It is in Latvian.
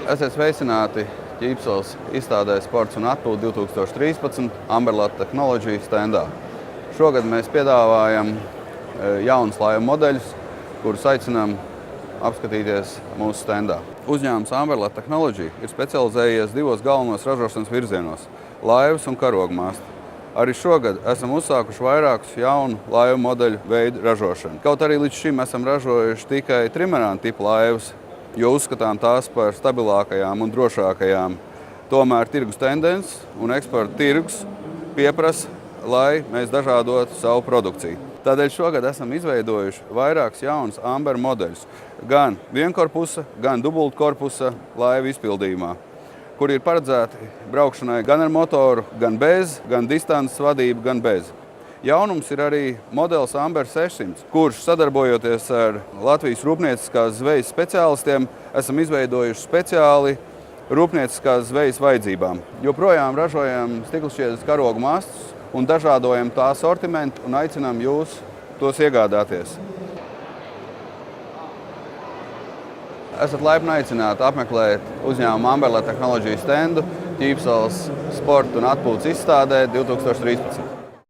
Esiet sveicināti Ķīpseles izstādē Sports un atpūta 2013 Amberlata Technology standā. Šogad mēs piedāvājam jaunus laivu modeļus, kurus aicinām apskatīties mūsu standā. Uzņēmums Amberlata Technology ir specializējies divos galvenos ražošanas virzienos – laivas un karogmāsti. Arī šogad esam uzsākuši vairākus jaunu laivu modeļu veidu ražošanu. Kaut arī līdz šim esam ražojuši tikai trimerāna tipa laivas, jo uzskatām tās par stabilākajām un drošākajām. Tomēr tirgus tendences un eksporta tirgus pieprasa, lai mēs dažādotu savu produkciju. Tādēļ šogad esam izveidojuši vairākus jaunus Amber modeļus, gan vienkorpusa, gan dubultkorpusa laivu izpildījumā, kur ir paredzēti braukšanai gan ar motoru, gan bez, gan distances vadību, gan bez. Jaunums ir arī modelis Amber 600, kurš sadarbojoties ar Latvijas rūpnieciskās zvejas speciālistiem, esam izveidojuši speciāli rūpnieciskās zvejas vajadzībām. Joprojām ražojam stiklšķiedras karogu mastus un dažādojam tā sortimentu un aicinām jūs tos iegādāties. Esat laipni aicināti apmeklēt uzņēmumu Amberlata Technology standu Ķīpseles Sporta un atpūtas izstādē 2013.